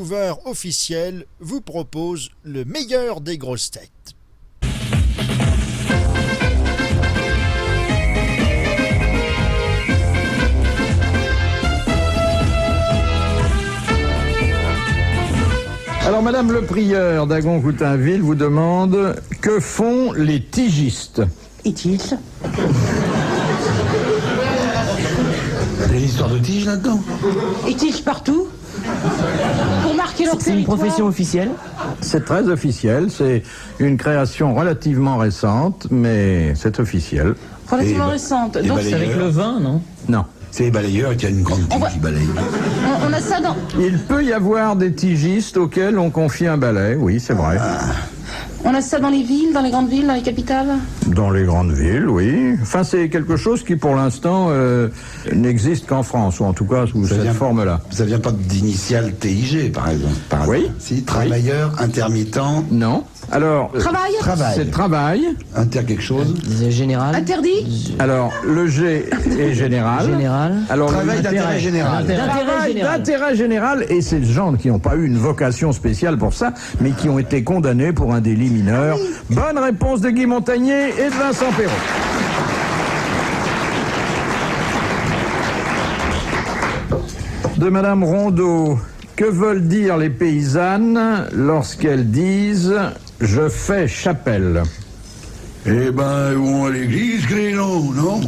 Vancouver officiel vous propose le meilleur des grosses têtes. Alors, Madame le prieur d'Agon-Coutainville vous demande « Que font les tigistes ?» Et tige. Il y a l'histoire de tige là-dedans. Ils tigent partout. Pour marquer leur C'est une territoire. profession officielle? C'est très officiel, c'est une création relativement récente, mais c'est officiel. Relativement Et- récente. et Donc, C'est avec le vin, non? Non. C'est les balayeurs qui a une grande tige qui balaye. on a ça dans... Il peut y avoir des tigistes auxquels on confie un balai, oui, c'est vrai. On a ça dans les villes, dans les grandes villes, dans les capitales. Dans les grandes villes, oui. Enfin, c'est quelque chose qui, pour l'instant, n'existe qu'en France, ou en tout cas sous Ça cette vient- forme-là. Ça vient pas d'initiales TIG, par exemple. Par Oui. hasard. Si, travailleur, intermittent, Non. Alors, Travail. c'est travail. inter quelque chose. Général. Interdit. Alors, le G est général. Général. Alors, Travail le- d'intérêt général. D'intérêt Travail général. d'intérêt général, et c'est des gens qui n'ont pas eu une vocation spéciale pour ça, mais qui ont été condamnés pour un délit mineur. Bonne réponse de Guy Montagnier et de Vincent Perrault. De Madame Rondeau, que veulent dire les paysannes lorsqu'elles disent « je fais chapelle » Eh ben, ils vont à l'église, Grénon, non?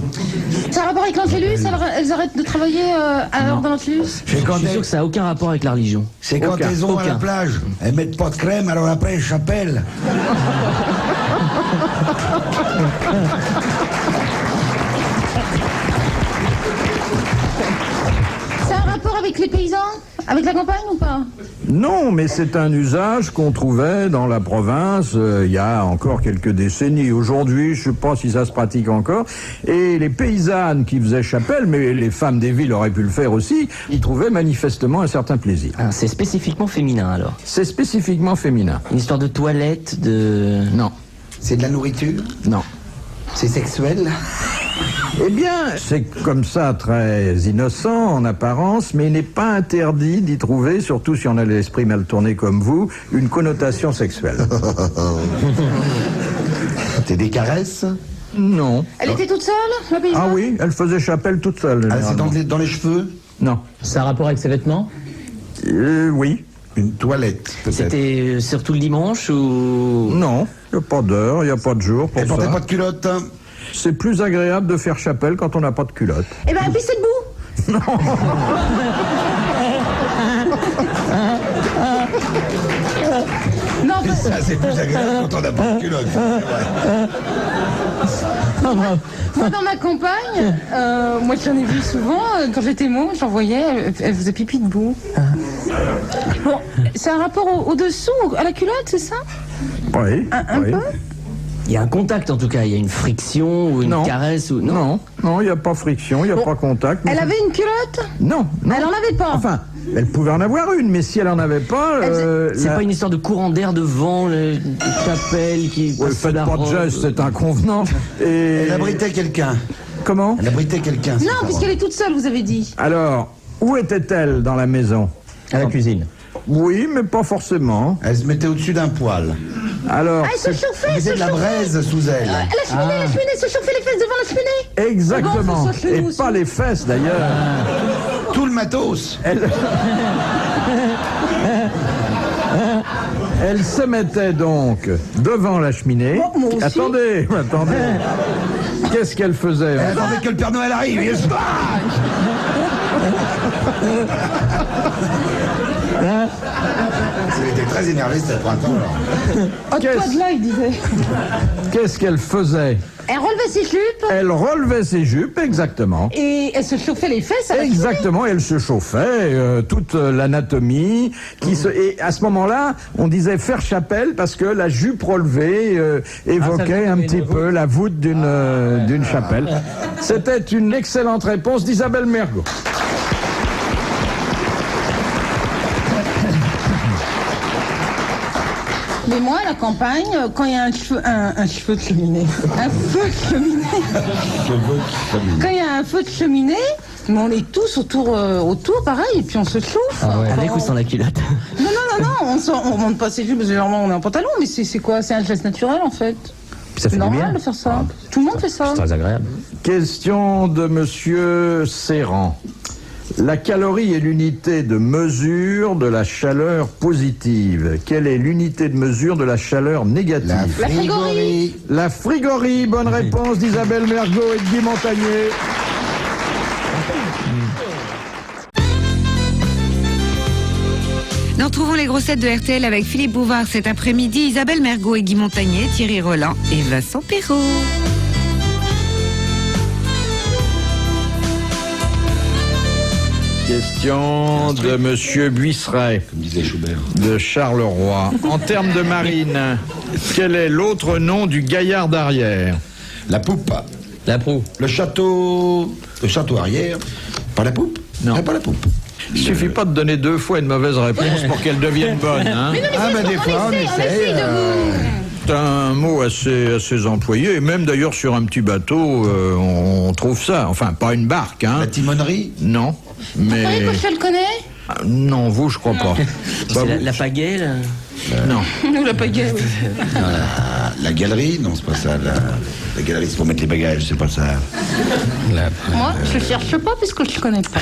Ça a rapport avec l'Angélus. Elles arrêtent de travailler à l'heure de l'Angélus. C'est quand Je suis sûr que ça n'a aucun rapport avec la religion. c'est quand Aucun. elles ont à la Aucun. plage. Elles mettent pas de crème, alors après elles chapellent. Ça a un rapport avec les paysans? Avec la campagne ou pas? Non, mais c'est un usage qu'on trouvait dans la province il y a encore quelques décennies. Aujourd'hui, je ne sais pas si ça se pratique encore. Et les paysannes qui faisaient chapelle, mais les femmes des villes auraient pu le faire aussi, y trouvaient manifestement un certain plaisir. Ah, c'est spécifiquement féminin alors. C'est spécifiquement féminin. Une histoire de toilette, de... Non, C'est de la nourriture? non. C'est sexuel? Eh bien, c'est comme ça très innocent en apparence, mais il n'est pas interdit d'y trouver, surtout si on a l'esprit mal tourné comme vous, une connotation sexuelle. C'est des caresses? Non. Elle était toute seule, la paysanne? Ah oui, elle faisait chapelle toute seule. Ah, c'est généralement. dans les cheveux? Non. Ça a rapport avec ses vêtements? Oui. Une toilette, peut-être. C'était surtout le dimanche ou... Non, il n'y a pas d'heure, il n'y a pas de jour pour Elle portait ça. pas de culotte, hein? C'est plus agréable de faire chapelle quand on n'a pas de culotte. Eh ben, pissez debout. Non, parce- Ça, c'est plus agréable quand on n'a pas de culotte. moi, dans ma campagne, moi j'en ai vu souvent, quand j'étais môme, j'en voyais, elle faisait pipi debout. Bon, c'est un rapport au-dessous, à la culotte, c'est ça? Oui. Un oui. peu? Il y a un contact en tout cas, il y a une friction ou une Non. caresse ou... Non, il n'y a pas friction, il n'y a pas contact. mais- Elle avait une culotte? Non, non. Elle en avait pas. Enfin, elle pouvait en avoir une, mais si elle en avait pas... C'est pas une histoire de courant d'air de vent, une chapelle qui... Ouais, passe faites la pas de robe. geste, c'est inconvenant. Et... Elle abritait quelqu'un. Comment? Elle abritait quelqu'un. Non, puisqu'elle est toute seule, vous avez dit. Alors, où était-elle dans la maison? À la cuisine. Oui, mais pas forcément. Elle se mettait au-dessus d'un poêle. Alors, Ah, elle se chauffait, Il y elle se avait de la chauffait. braise sous elle. La cheminée, se chauffer les fesses devant la cheminée. exactement. Ah bon, ça, chez Et nous aussi. pas les fesses, d'ailleurs. Tout le matos. Elle se mettait donc devant la cheminée. Oh, moi aussi. Attendez. Qu'est-ce qu'elle faisait? Elle attendait que le Père Noël arrive. Et Elle était très énervée, c'était le printemps. alors. Oh, toi de là, il disait. Qu'est-ce qu'elle faisait? Elle relevait ses jupes Elle relevait ses jupes, exactement. et elle se chauffait les fesses à la cheminée. Exactement, elle se chauffait, toute l'anatomie et à ce moment-là, on disait faire chapelle parce que la jupe relevée évoquait un petit peu la voûte d'une chapelle. C'était une excellente réponse d'Isabelle Mergo. Mais moi, à la campagne, quand il y a un feu de cheminée, quand il y a un feu de cheminée, Mais on est tous autour, pareil, et puis on se chauffe. Avec ou sans la culotte? Non, on monte pas ses jupes, parce que généralement on est en pantalon, mais c'est quoi? C'est un geste naturel en fait. Ça fait C'est du bien. normal de faire ça. Tout le monde fait ça. C'est très agréable. Question de monsieur Serran. La calorie est l'unité de mesure de la chaleur positive. Quelle est l'unité de mesure de la chaleur négative? La frigorie. La frigorie. Bonne réponse d'Isabelle Mergo et de Guy Montagnier. Nous retrouvons les grossettes de RTL avec Philippe Bouvard cet après-midi, Isabelle Mergo et Guy Montagnier, Thierry Roland et Vincent Perrault. Question de monsieur Buisseret, Comme disait Schubert. de Charleroi. En termes de marine, quel est l'autre nom du gaillard d'arrière? La poupe. La proue. Le château arrière. Pas la poupe? Non. Pas la poupe. Il suffit pas de donner 2 fois une mauvaise réponse pour qu'elle devienne bonne. Hein. Des fois, on essaye. C'est un mot assez employé, et même d'ailleurs sur un petit bateau, on trouve ça. Enfin, pas une barque, hein. La timonerie? Non, mais... Vous croyez que je le connais? Non, vous, je crois pas. Bah, C'est la pagaie, là. non. Nous, la pagaie, oui. La galerie? Non, c'est pas ça. La galerie, c'est pour mettre les bagages, c'est pas ça. Moi, je le cherche pas puisque je le connais pas.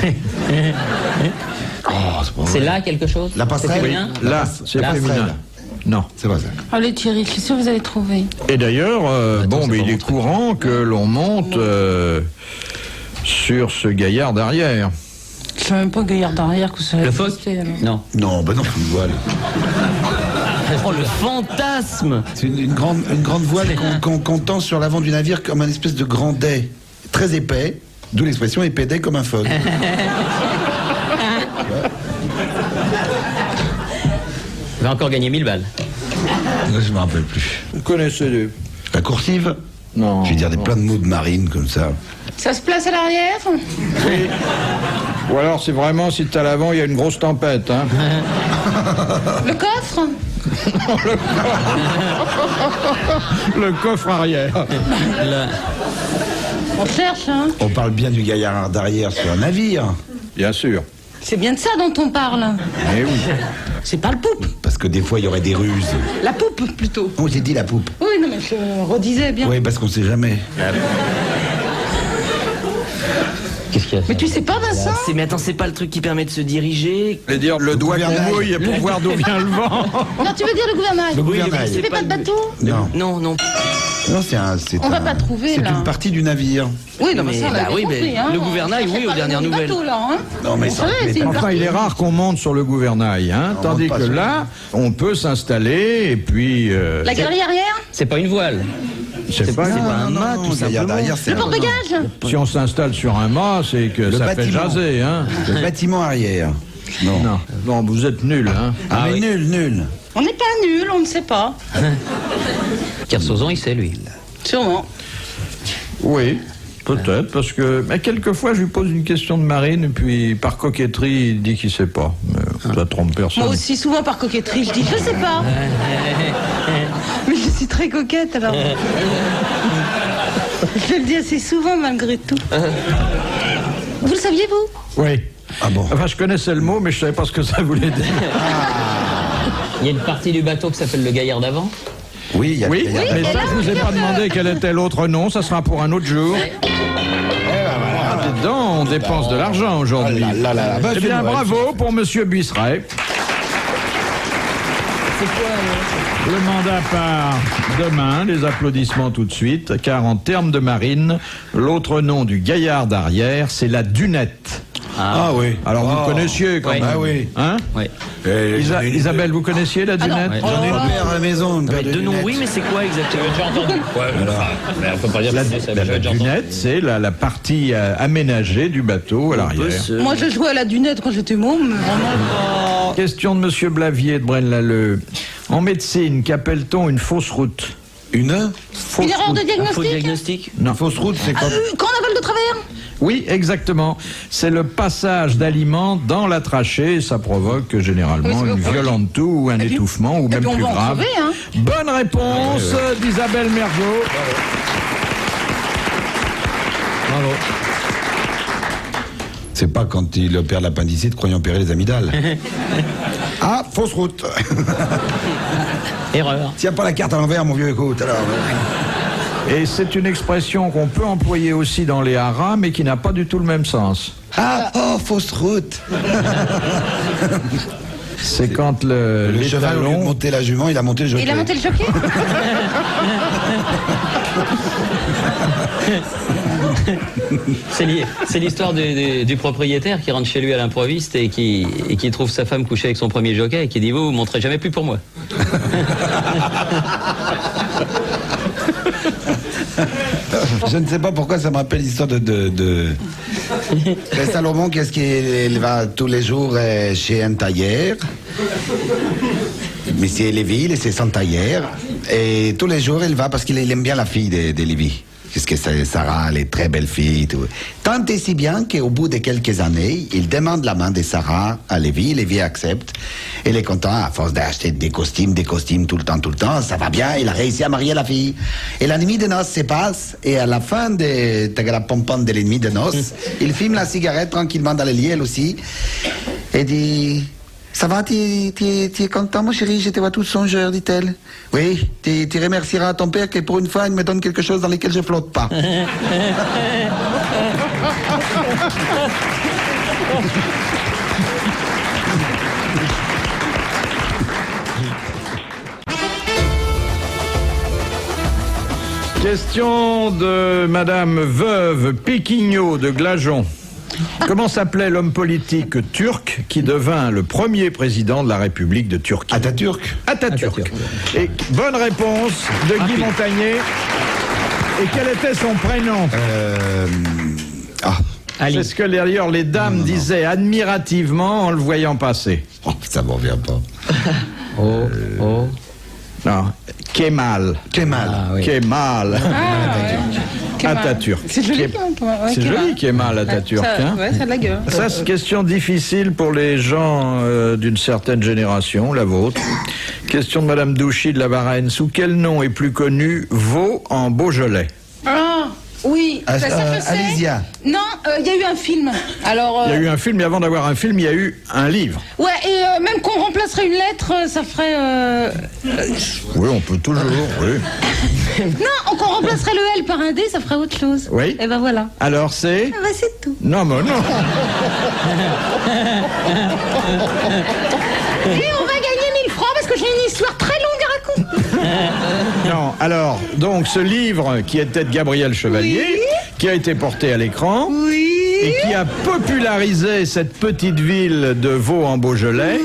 Oh, c'est pas C'est vrai. là quelque chose? La passerelle. C'est féminin? Là, c'est La féminin. passerelle. Non. C'est pas ça. Allez Thierry, je suis sûre que vous allez trouver. Et d'ailleurs, Attends, c'est mais pas il est montré. courant que l'on monte sur ce gaillard d'arrière. Je sais même pas gaillard d'arrière que ça Le phoque? existait, alors. Non. Non, bah non, une voile. Oh, le fantasme! C'est une grande voile qu'on tend sur l'avant du navire comme un espèce de grand dais, très épais, d'où l'expression épais dais comme un phoque. Il va encore gagner 1000 balles. Je me rappelle plus. Vous connaissez La coursive? Non. Je vais dire plein de mots de marine comme ça. Ça se place à l'arrière? Oui. Ou alors, c'est vraiment, si t'es à l'avant, il y a une grosse tempête. Hein. Le coffre? Le coffre arrière. On cherche, hein. On parle bien du gaillard d'arrière sur un navire. Bien sûr. C'est bien de ça dont on parle. Eh oui. C'est pas le poupe. Parce que des fois, il y aurait des ruses. La poupe, plutôt. Oh, j'ai dit la poupe. Oui, non, mais je redisais bien. Oui, parce qu'on sait jamais. Qu'est-ce qu'il y a? Mais tu sais pas, Vincent? Mais attends, c'est pas le truc qui permet de se diriger? Je veux dire, le doigt qu'on gouvernail. mouille pour voir d'où vient le vent. Non, tu veux dire le gouvernail? Le gouvernail. Tu fais pas de bateau? Non. Non. Non, c'est On va pas trouver, c'est là. une partie du navire. Oui, non, mais Mais ça, on bah l'avait oui, compris, mais hein. le gouvernail, On oui, fait aux pas dernières le nouvelles. bateau, là, hein. Non, mais Vous ça, savez, mais c'est une Enfin, il est rare qu'on monte sur le gouvernail. Hein. On Tandis monte pas que sur- là, on peut s'installer et puis... La galerie arrière? C'est pas une voile. c'est pas... un mât, tout le gaillard simplement. d'arrière, c'est Le porte-bagages? Si on s'installe sur un mât, c'est que Le ça fait bâtiment. jaser. Hein. le bâtiment arrière. Non. Non, vous êtes nuls. Hein. Ah, mais nul. On n'est pas nuls, on ne sait pas. Kersozon, il sait, lui. Sûrement. Oui, peut-être, parce que... Mais quelquefois, je lui pose une question de marine, et puis par coquetterie, il dit qu'il sait pas. Mais ça trompe personne. Moi aussi, souvent par coquetterie, je dis je sais pas. Mais je suis très coquette alors. Je le dis assez souvent malgré tout. Vous le saviez, vous? Oui. Ah bon? Enfin, je connaissais le mot, mais je savais pas ce que ça voulait dire. Il y a une partie du bateau qui s'appelle le gaillard d'avant. Oui, il y a Oui, le gaillard mais d'arrière. ça, je vous ai pas demandé quel était l'autre nom, ça sera pour un autre jour. Ah, dedans, on dépense de l'argent aujourd'hui. Ah là là là, bah, Eh c'est bien, Noël. bravo pour Monsieur Buisseret. C'est quoi, Le mandat part demain, les applaudissements tout de suite, car en termes de marine, l'autre nom du gaillard d'arrière, c'est la dunette. Ah oui. Alors vous connaissiez quand Ouais. même. Ah oui. Hein Ouais. Isabelle, vous connaissiez la dunette? J'en ai une paire à la maison, une paire de De nom, lunettes. oui, mais c'est quoi exactement? J'ai entendu. La dunette, c'est la partie aménagée du bateau à l'arrière. Moi, je jouais à la dunette quand j'étais môme, mais vraiment pas. Question de Monsieur Blavier de Braine-l'Alleud. En médecine, qu'appelle-t-on une fausse route? Une Fausse Une erreur de route. diagnostic? Faux diagnostic? Non. fausse route, c'est quand... Quand on avale de travers? Oui, exactement. C'est le passage d'aliments dans la trachée. Ça provoque généralement Oui, c'est une beaucoup. violente toux ou un puis- étouffement ou et même puis on plus va en grave. crever, hein. Bonne réponse d'Isabelle Mergo. Bravo. C'est pas quand il opère l'appendicite croyant opérer les amygdales. Ah, fausse route. Erreur. Tiens pas la carte à l'envers, mon vieux, écoute, alors. Et c'est une expression qu'on peut employer aussi dans les haras, mais qui n'a pas du tout le même sens. Ah, oh, fausse route. C'est quand Le cheval, au lieu de l'étalon... monter la jument, il a monté le jockey. Il a monté le jockey. C'est l'histoire du propriétaire qui rentre chez lui à l'improviste et qui trouve sa femme couchée avec son premier jockey et qui dit vous montrez jamais plus pour moi. Je ne sais pas pourquoi ça me rappelle l'histoire de Salomon, qu'est-ce qu'il va tous les jours chez un tailleur. Monsieur Lévy, c'est son tailleur. Et tous les jours, il va parce qu'il aime bien la fille de Lévy. Parce que Sarah, elle est très belle fille. Tout. Tant et si bien qu'au bout de quelques années, il demande la main de Sarah à Lévy. Lévy accepte. Il est content, à force d'acheter des costumes tout le temps. Ça va bien, il a réussi à marier la fille. Et la nuit de noces se passe. Et à la fin de la pompon de la nuit de noces, il fume la cigarette tranquillement dans le lit, elle aussi. Et dit... Ça va, tu es content, mon chéri? Je te vois tout songeur, dit-elle. Oui, tu remercieras ton père que pour une fois, il me donne quelque chose dans lequel je flotte pas. Question de Madame Veuve Péquignot de Glageon. Comment s'appelait l'homme politique turc qui devint le premier président de la République de Turquie? Atatürk. Atatürk. Et bonne réponse de Guy Montagné. Et quel était son prénom? C'est ce que d'ailleurs les dames disaient admirativement en le voyant passer. Oh, ça m'en revient pas. Non, Kemal. Ah, oui. Kemal. Kemal. Atatürk. C'est joli comme point. Ouais, C'est joli Kemal Atatürk. Ça, Hein. ouais, ça a de la gueule. Ça, c'est une question difficile pour les gens d'une certaine génération, la vôtre. Question de Madame Douchy de la Varenne. Sous quel nom est plus connu Vaux en Beaujolais? Ah, oui. Ça, je sais. Alésia. Non, il y a eu un film. Alors. Il y a eu un film, et avant d'avoir un film, il y a eu un livre. Ouais, et même qu'on remplacerait une lettre, ça ferait. Oui, on peut toujours, oui. Non, qu'on remplacerait le L par un D, ça ferait autre chose. Oui. Et ben voilà. Alors c'est... Ah bah c'est tout. Non, mais non. Et on va gagner 1000 francs parce que j'ai une histoire très longue à raconter. Non, alors, donc ce livre qui était de Gabriel Chevalier, qui a été porté à l'écran, et qui a popularisé cette petite ville de Vaux en Beaujolais,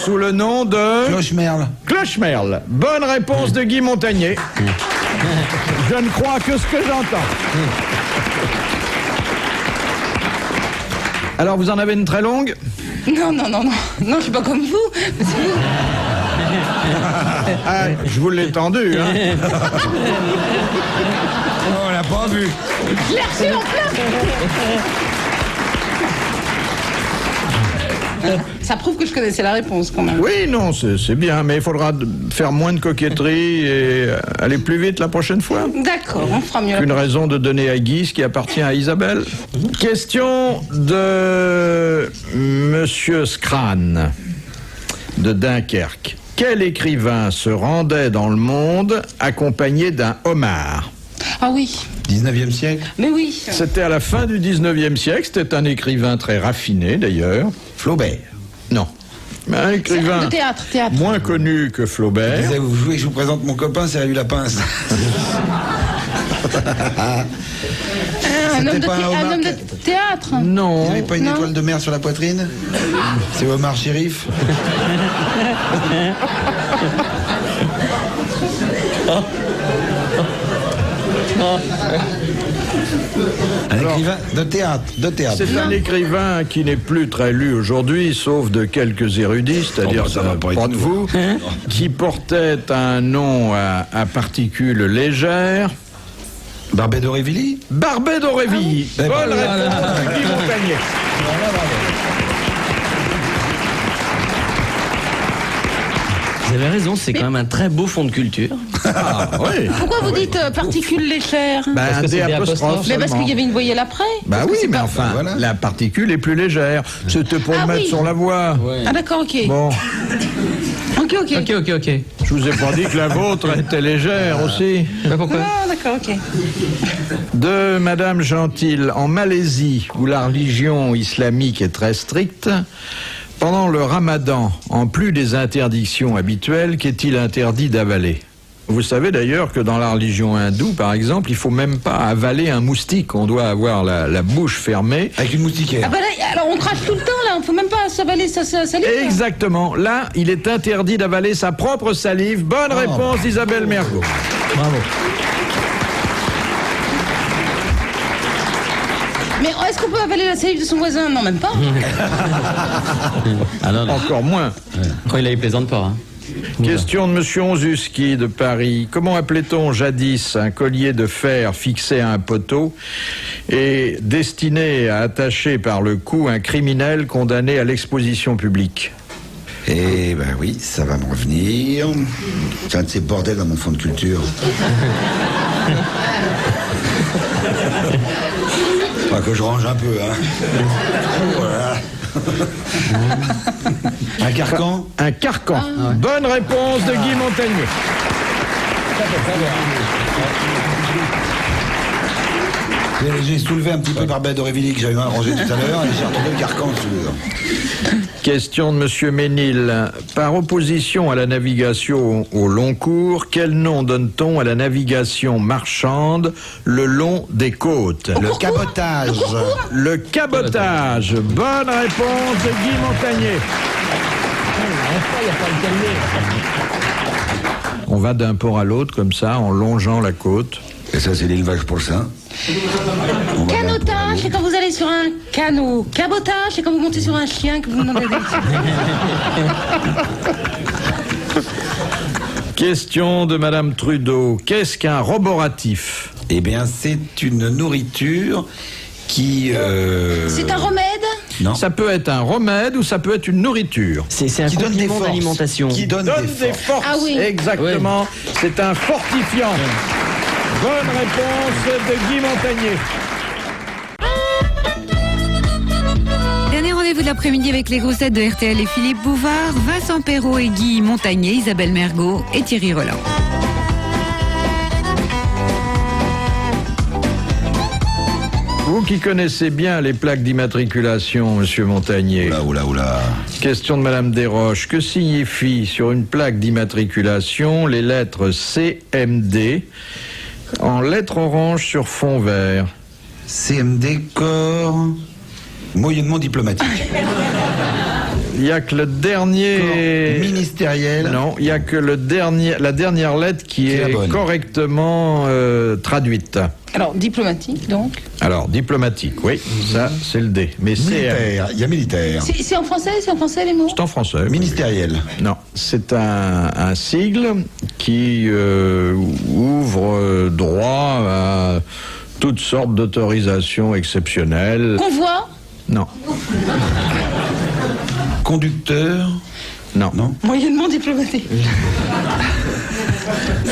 sous le nom de... Clochemerle. Clochemerle. Bonne réponse de Guy Montagné. Je ne crois que ce que j'entends. Alors, vous en avez une très longue? Non, je suis pas comme vous. C'est vous. Ah, je vous l'ai tendu, hein. Oh, on l'a pas vu. Je l'ai reçu en plein. Ça prouve que je connaissais la réponse quand même. Oui, non, c'est bien, mais il faudra faire moins de coquetterie et aller plus vite la prochaine fois. D'accord, on fera mieux. Une raison de donner à Guy ce qui appartient à Isabelle. Question de Monsieur Scrane de Dunkerque. Quel écrivain se rendait dans le monde accompagné d'un homard? Ah oui, 19e siècle. mais oui. C'était à la fin du 19e siècle, c'était un écrivain très raffiné d'ailleurs. Flaubert. Non, mais un écrivain De théâtre. moins connu que Flaubert. Vous jouez, je vous présente mon copain, c'est Salut la pince. Un homme de, pas un homard un homme de théâtre. Non. Il n'y avait pas une Non. étoile de mer sur la poitrine? C'est Omar Shérif. Un écrivain de théâtre. C'est un écrivain qui n'est plus très lu aujourd'hui, sauf de quelques érudits, c'est-à-dire Oh, bah, ça va pas pas être de nous. vous, qui portait un nom à particules légères. Barbet d'Aurevilly. Barbet d'Aurevilly. Ah oui. Bonne réponse de Guy Montagné. Vous avez raison, c'est quand même un très beau fond de culture. Ah, oui. Pourquoi vous dites particules légères? Bah, Parce un que c'est D des apostrophe apostrophes. Mais parce seulement. qu'il y avait une voyelle après. Bah Parce que oui, c'est mais pas- enfin, Voilà. la particule est plus légère. C'était pour Ah le mettre oui. sur la voie. Ah d'accord, ok. Bon, Ok. Ok. je vous ai pas dit que la vôtre était légère aussi. Bah, pourquoi? Ah d'accord, ok. De Madame Gentil, en Malaisie, où la religion islamique est très stricte, pendant le ramadan, en plus des interdictions habituelles, qu'est-il interdit d'avaler? Vous savez d'ailleurs que dans la religion hindoue, par exemple, il faut même pas avaler un moustique. On doit avoir la bouche fermée. Avec une moustiquaire. Ah bah là, alors on crache tout le temps là, on peut même pas s'avaler sa salive. Exactement. Là, il est interdit d'avaler sa propre salive. Bonne réponse d'Isabelle Mergo. Bravo. Mais est-ce qu'on peut avaler la salive de son voisin? Non, même pas. Ah non, non. Encore moins. Quand il plaisante pas. Hein. Question de Monsieur Onzuski de Paris. Comment appelait-on jadis un collier de fer fixé à un poteau et destiné à attacher par le cou un criminel condamné à l'exposition publique? Eh ben oui, ça va me revenir. C'est un de ces bordels dans mon fond de culture. Faudra que je range un peu, hein. Voilà. Un carcan. Un carcan. Bonne réponse de Guy Montagnier. J'ai soulevé un petit peu par baie d'Aurevilly que j'avais mal rangé tout à l'heure et j'ai retrouvé le carcan dessus. Question de Monsieur Ménil. Par opposition à la navigation au long cours, quel nom donne-t-on à la navigation marchande le long des côtes? Le cabotage. Le cabotage. Bonne réponse de Guy Montagnier. On va d'un port à l'autre comme ça, en longeant la côte. Et ça, c'est l'élevage porcin. Canotage, c'est quand vous allez sur un canot. Cabotage, c'est quand vous montez sur un chien que vous demandez des... Question de Madame Trudeau. Qu'est-ce qu'un roboratif? Eh bien, c'est une nourriture qui... C'est un remède? Non. Ça peut être un remède ou ça peut être une nourriture. C'est un Qui donne des complément forces. d'alimentation. Qui donne Donne des des forces. forces. Ah oui. Exactement. C'est un fortifiant. Bonne réponse de Guy Montagnier. Dernier rendez-vous de l'après-midi avec les grosses têtes de RTL et Philippe Bouvard, Vincent Perrault et Guy Montagnier, Isabelle Mergo et Thierry Roland. Vous qui connaissez bien les plaques d'immatriculation, Monsieur Montagnier. Oula. Question de Madame Desroches. Que signifient sur une plaque d'immatriculation les lettres CMD en lettres orange sur fond vert? CMD, corps... Moyennement diplomatique. Il n'y a que le dernier... Corps ministériel. Non, il n'y a que la dernière lettre qui C'est la est bonne. correctement traduite. Alors, diplomatique, donc. Alors, diplomatique, oui, ça c'est le D. Mais c'est Militaire. Il y a militaire. C'est en français? C'est en français, les mots? en français. oui. Ministériel. Non, c'est un sigle qui ouvre droit à toutes sortes d'autorisations exceptionnelles. Convoi? Non, Conducteur. non. Non. Moyennement diplomatique.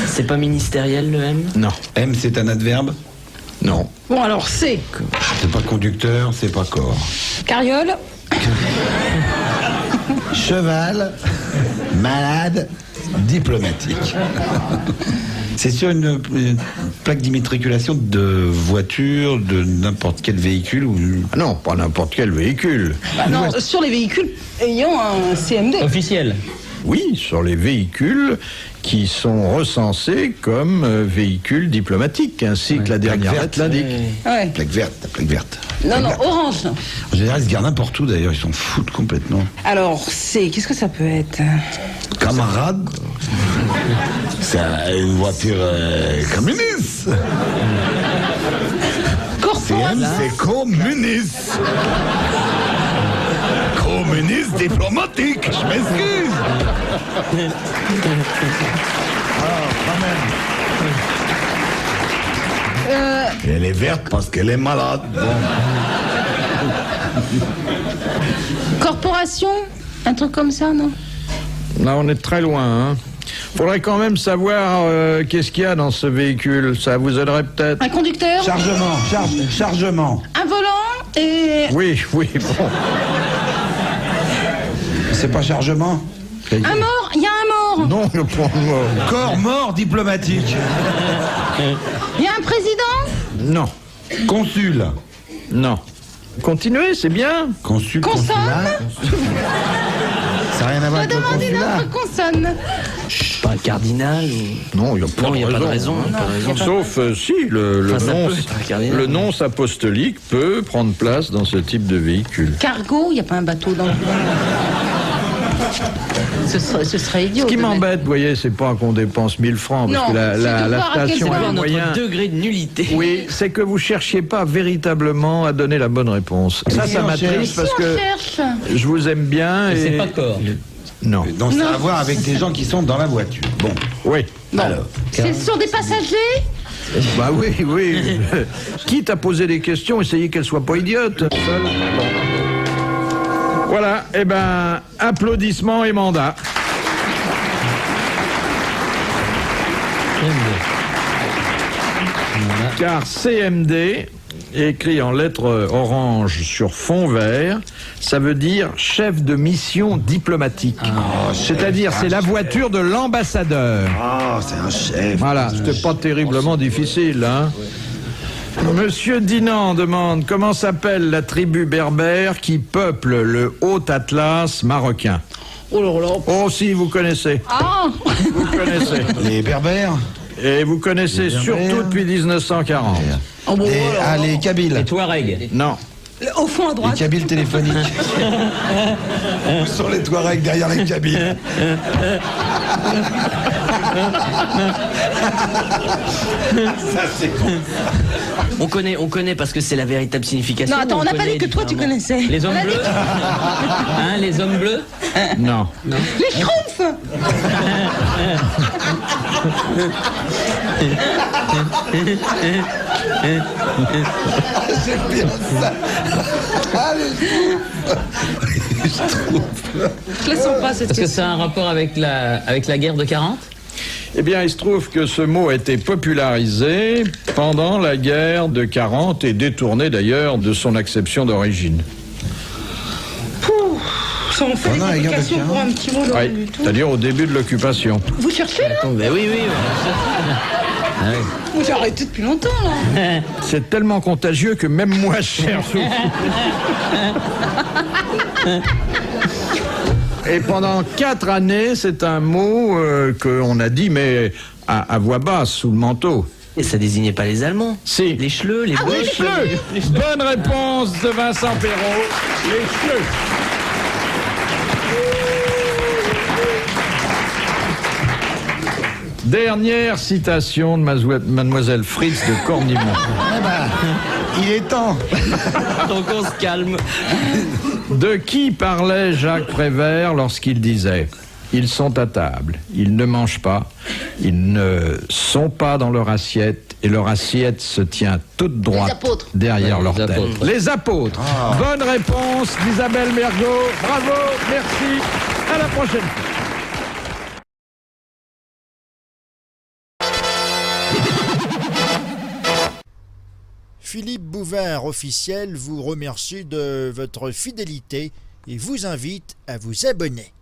C'est pas ministériel le M? Non, M, c'est un adverbe. non. Bon, alors, c'est C'est pas conducteur, c'est pas corps. carriole, Cheval. Malade. Diplomatique. C'est sur une plaque d'immatriculation de voiture, de n'importe quel véhicule ou... Ah non, pas n'importe quel véhicule. non, sur les véhicules ayant un CMD. Officiel. Oui, sur les véhicules qui sont recensés comme véhicules diplomatiques, ainsi que la dernière Plaque lettre verte. l'indique. Ouais. Plaque verte. Non, orange. En général, ils se gardent n'importe où d'ailleurs, ils s'en foutent complètement. Alors, qu'est-ce que ça peut être? Camarade. C'est une voiture communiste. Corporation. C'est communiste. Communiste diplomatique, je m'excuse. Elle est verte parce qu'elle est malade. Corporation? Un truc comme ça, non? Là, on est très loin. Hein. Faudrait quand même savoir qu'est-ce qu'il y a dans ce véhicule. Ça vous aiderait peut-être. Un conducteur, Chargement. un volant et... Oui, bon. C'est pas chargement? Un mort, il y a un mort. Non, le point mort. Corps mort diplomatique. Il y a un président. Non, Consul. non. Continuez, c'est bien. Consul, Consonne. consulat. Ça n'a rien à voir avec le Demandez consulat. notre consonne. Pas un cardinal ou... Non, il n'y a pas Non, il n'y a pas de raison. hein. pas de raison. Sauf si le Enfin, ça nonce, peut être un cardinal. le nonce apostolique peut prendre place dans ce type de véhicule. Cargo, il n'y a pas un bateau dans le... Ce serait idiot. Ce qui de mettre- m'embête, vous voyez, c'est pas qu'on dépense 1000 francs, parce Non, que c'est de la voir à quel station point a les Notre moyens. degré de nullité. Oui, c'est que vous cherchiez pas véritablement à donner la bonne réponse. Ça on m'attriste Si parce on que cherche. je vous aime bien Et et... c'est pas corps. Non. Donc ça a à voir avec des gens qui sont dans la voiture. Bon. Oui. Alors. C'est sur des passagers. Bah oui. Quitte à poser des questions, essayez qu'elles soient pas idiotes. Seul. Bon. Voilà, eh ben, applaudissements et mandat. Car CMD, écrit en lettres orange sur fond vert, ça veut dire chef de mission diplomatique. C'est-à-dire, c'est la voiture de l'ambassadeur. Ah, c'est un chef. Voilà, c'était pas terriblement difficile, hein. Monsieur Dinan demande comment s'appelle la tribu berbère qui peuple le Haut-Atlas marocain. Oh là là. Oh si, vous connaissez. Ah. Vous connaissez. Les berbères. Et vous connaissez surtout depuis 1940. Oh bon, alors. Les Kabyles. Les Touaregs. Non. Au fond à Les droite. Kabyles téléphoniques. Où sont les Touaregs derrière les Kabyles? Ça, c'est con. On connaît parce que c'est la véritable signification. Non, attends, on n'a pas connaît dit que toi tu différemment. connaissais. Les hommes On a dit bleus. Hein, les hommes bleus. Non. Les schtroumpfs. J'aime bien ça. Ah, Je la sens pas cette Est-ce que question. ça a un rapport avec la guerre de 40? Eh bien, il se trouve que ce mot a été popularisé pendant la guerre de 40 et détourné d'ailleurs de son acception d'origine. Ça, on fait Oh non, des les gars, complications parce pour que- un petit mot de rien Oui, du tout. c'est-à-dire au début de l'occupation. Vous cherchez là? Ben oui. Moi j'ai arrêté depuis longtemps là. C'est tellement contagieux que même moi je cherche. Et pendant 4 années, c'est un mot qu'on a dit, mais à voix basse, sous le manteau. Et ça désignait pas les Allemands. Si. Les Schleux, les Les Boches. Schleux. Bonne réponse de Vincent Perrault. Les Schleux. Dernière citation de Mademoiselle Fritz de Cornimont. il est temps. Donc on se calme. De qui parlait Jacques Prévert lorsqu'il disait « Ils sont à table, ils ne mangent pas, ils ne sont pas dans leur assiette et leur assiette se tient toute droite apôtres. derrière Ouais, leur les tête. » apôtres. Les apôtres. Bonne réponse d'Isabelle Mergo. Bravo, merci. À la prochaine fois. Philippe Bouvard officiel vous remercie de votre fidélité et vous invite à vous abonner.